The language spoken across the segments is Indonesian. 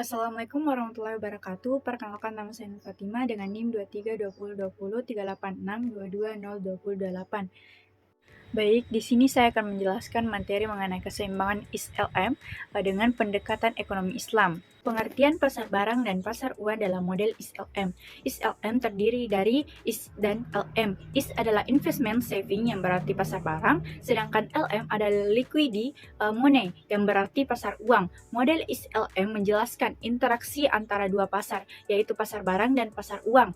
Assalamualaikum warahmatullahi wabarakatuh. Perkenalkan, nama saya Nur Fatimah dengan NIM 2320203862202028. Baik, di sini saya akan menjelaskan materi mengenai keseimbangan ISLM dengan pendekatan ekonomi Islam. Pengertian pasar barang dan pasar uang dalam model ISLM. ISLM terdiri dari IS dan LM. IS adalah investment saving yang berarti pasar barang, sedangkan LM adalah liquidity money yang berarti pasar uang. Model ISLM menjelaskan interaksi antara dua pasar, yaitu pasar barang dan pasar uang.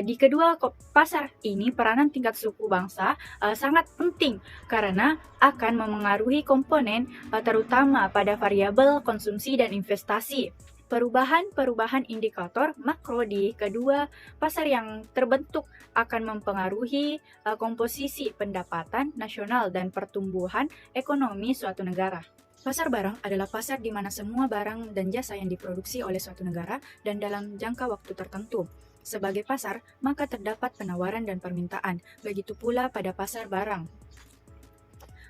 Di kedua pasar ini, peranan tingkat suku bangsa sangat penting karena akan memengaruhi komponen terutama pada variabel konsumsi dan investasi. Perubahan indikator makro di kedua pasar yang terbentuk akan mempengaruhi komposisi pendapatan nasional dan pertumbuhan ekonomi suatu negara. Pasar barang adalah pasar di mana semua barang dan jasa yang diproduksi oleh suatu negara dan dalam jangka waktu tertentu. Sebagai pasar, maka terdapat penawaran dan permintaan. Begitu pula pada pasar barang.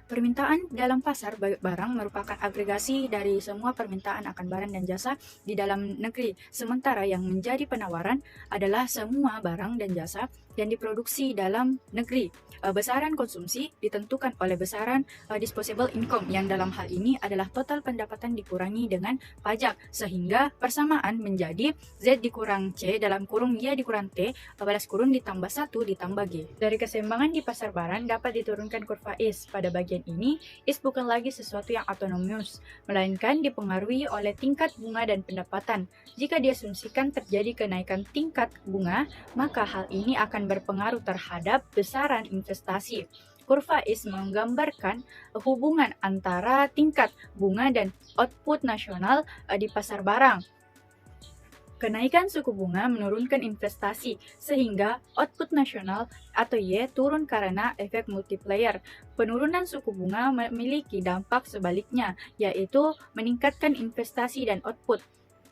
Permintaan dalam pasar barang merupakan agregasi dari semua permintaan akan barang dan jasa di dalam negeri, sementara yang menjadi penawaran adalah semua barang dan jasa yang diproduksi dalam negeri. Besaran konsumsi ditentukan oleh besaran disposable income yang dalam hal ini adalah total pendapatan dikurangi dengan pajak, sehingga persamaan menjadi Z dikurang C dalam kurung Y dikurang T balas kurung ditambah 1 ditambah G. Dari keseimbangan di pasar barang dapat diturunkan kurva IS. Pada bagian ini, IS bukan lagi sesuatu yang autonomous, melainkan dipengaruhi oleh tingkat bunga dan pendapatan. Jika diasumsikan terjadi kenaikan tingkat bunga, maka hal ini akan berpengaruh terhadap besaran investasi. Kurva IS menggambarkan hubungan antara tingkat bunga dan output nasional di pasar barang. Kenaikan suku bunga menurunkan investasi, sehingga output nasional atau Y turun karena efek multiplier. Penurunan suku bunga memiliki dampak sebaliknya, yaitu meningkatkan investasi dan output.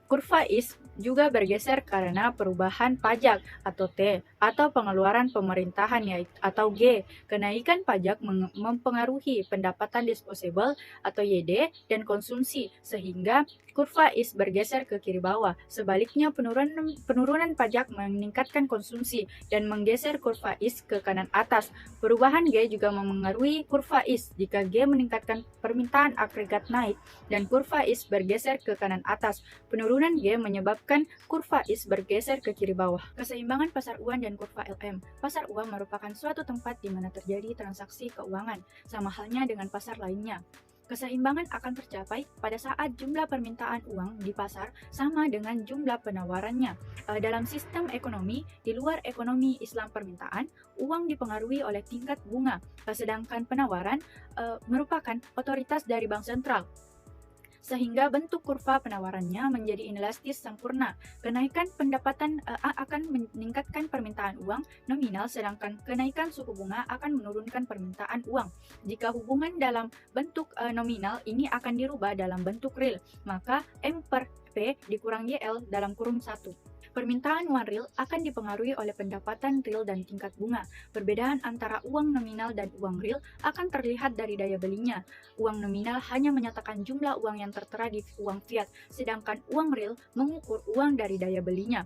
Kurva IS juga bergeser karena perubahan pajak atau T atau pengeluaran pemerintahan atau G. Kenaikan pajak mempengaruhi pendapatan disposable atau YD dan konsumsi, sehingga kurva IS bergeser ke kiri bawah. Sebaliknya, penurunan pajak meningkatkan konsumsi dan menggeser kurva IS ke kanan atas. Perubahan G juga memengaruhi kurva IS. Jika G meningkatkan, permintaan agregat naik dan kurva IS bergeser ke kanan atas. Penurunan G menyebabkan kurva IS bergeser ke kiri bawah. Keseimbangan pasar uang dan kurva LM. Pasar uang merupakan suatu tempat di mana terjadi transaksi keuangan, sama halnya dengan pasar lainnya. Keseimbangan akan tercapai pada saat jumlah permintaan uang di pasar sama dengan jumlah penawarannya. Dalam sistem ekonomi, di luar ekonomi Islam permintaan, uang dipengaruhi oleh tingkat bunga, sedangkan penawaran merupakan otoritas dari bank sentral, sehingga bentuk kurva penawarannya menjadi inelastis sempurna. Kenaikan pendapatan akan meningkatkan permintaan uang nominal, sedangkan kenaikan suku bunga akan menurunkan permintaan uang. Jika hubungan dalam bentuk nominal ini akan dirubah dalam bentuk real, maka M per P dikurang YL dalam kurung 1. Permintaan uang real akan dipengaruhi oleh pendapatan real dan tingkat bunga. Perbedaan antara uang nominal dan uang real akan terlihat dari daya belinya. Uang nominal hanya menyatakan jumlah uang yang tertera di uang fiat, sedangkan uang real mengukur uang dari daya belinya.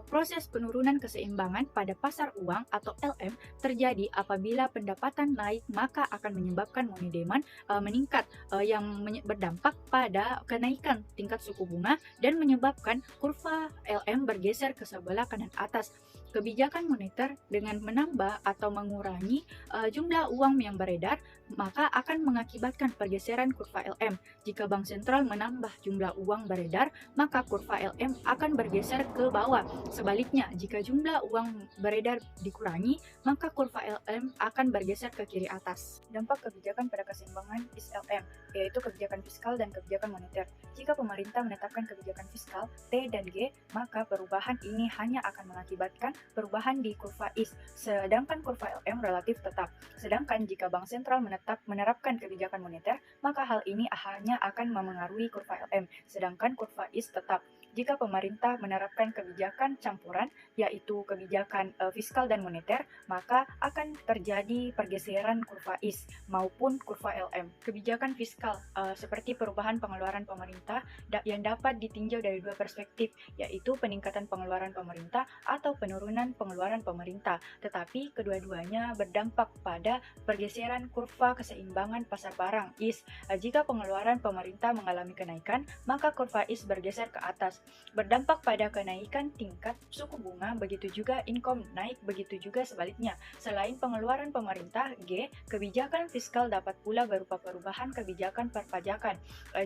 Proses penurunan keseimbangan pada pasar uang atau LM terjadi apabila pendapatan naik, maka akan menyebabkan money demand meningkat yang berdampak pada kenaikan tingkat suku bunga dan menyebabkan kurva LM bergeser ke sebelah kanan atas. Kebijakan moneter dengan menambah atau mengurangi jumlah uang yang beredar, maka akan mengakibatkan pergeseran kurva LM. Jika bank sentral menambah jumlah uang beredar, maka kurva LM akan bergeser ke bawah. Sebaliknya, jika jumlah uang beredar dikurangi, maka kurva LM akan bergeser ke kiri atas. Dampak kebijakan pada keseimbangan ISLM, yaitu kebijakan fiskal dan kebijakan moneter. Jika pemerintah menetapkan kebijakan fiskal T dan G, maka perubahan ini hanya akan mengakibatkan perubahan di kurva IS, sedangkan kurva LM relatif tetap. Sedangkan jika bank sentral menerapkan kebijakan moneter, maka hal ini hanya akan memengaruhi kurva LM, sedangkan kurva IS tetap. jika pemerintah menerapkan kebijakan campuran, yaitu kebijakan fiskal dan moneter, maka akan terjadi pergeseran kurva IS maupun kurva LM. Kebijakan fiskal seperti perubahan pengeluaran pemerintah yang dapat ditinjau dari dua perspektif, yaitu peningkatan pengeluaran pemerintah atau penurunan pengeluaran pemerintah. Tetapi kedua-duanya berdampak pada pergeseran kurva keseimbangan pasar barang IS. Jika pengeluaran pemerintah mengalami kenaikan, maka kurva IS bergeser ke atas, berdampak pada kenaikan tingkat suku bunga, begitu juga income naik, begitu juga sebaliknya. Selain pengeluaran pemerintah, G, kebijakan fiskal dapat pula berupa perubahan kebijakan perpajakan.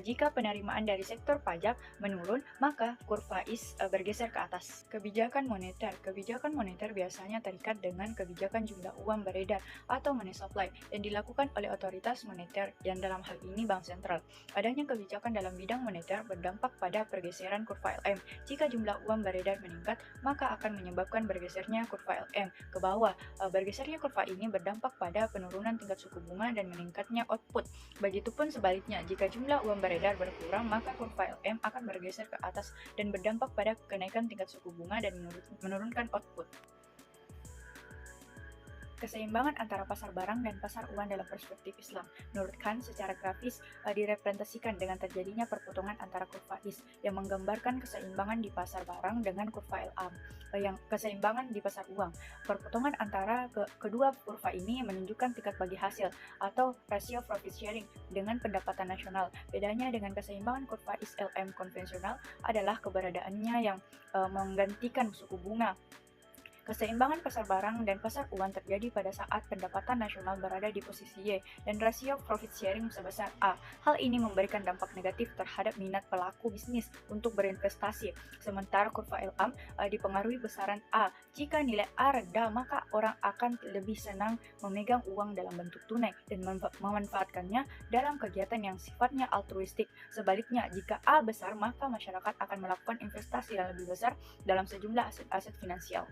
Jika penerimaan dari sektor pajak menurun, maka kurva IS bergeser ke atas. Kebijakan moneter biasanya terikat dengan kebijakan jumlah uang beredar atau money supply yang dilakukan oleh otoritas moneter yang dalam hal ini bank sentral. Adanya kebijakan dalam bidang moneter berdampak pada pergeseran kurva LM. Jika jumlah uang beredar meningkat, maka akan menyebabkan bergesernya kurva LM ke bawah. Bergesernya kurva ini berdampak pada penurunan tingkat suku bunga dan meningkatnya output. Begitupun sebaliknya, jika jumlah uang beredar berkurang, maka kurva LM akan bergeser ke atas dan berdampak pada kenaikan tingkat suku bunga dan menurunkan output. Keseimbangan antara pasar barang dan pasar uang dalam perspektif Islam. Menurut Khan, secara grafis direpresentasikan dengan terjadinya perpotongan antara kurva IS yang menggambarkan keseimbangan di pasar barang dengan kurva LM yang keseimbangan di pasar uang. Perpotongan antara kedua kurva ini menunjukkan tingkat bagi hasil atau rasio profit sharing dengan pendapatan nasional. Bedanya dengan keseimbangan kurva IS LM konvensional adalah keberadaannya yang menggantikan suku bunga. Keseimbangan pasar barang dan pasar uang terjadi pada saat pendapatan nasional berada di posisi Y dan rasio profit sharing sebesar A. Hal ini memberikan dampak negatif terhadap minat pelaku bisnis untuk berinvestasi. Sementara kurva LM dipengaruhi besaran A. Jika nilai A rendah, maka orang akan lebih senang memegang uang dalam bentuk tunai dan memanfaatkannya dalam kegiatan yang sifatnya altruistik. Sebaliknya, jika A besar, maka masyarakat akan melakukan investasi yang lebih besar dalam sejumlah aset-aset finansial.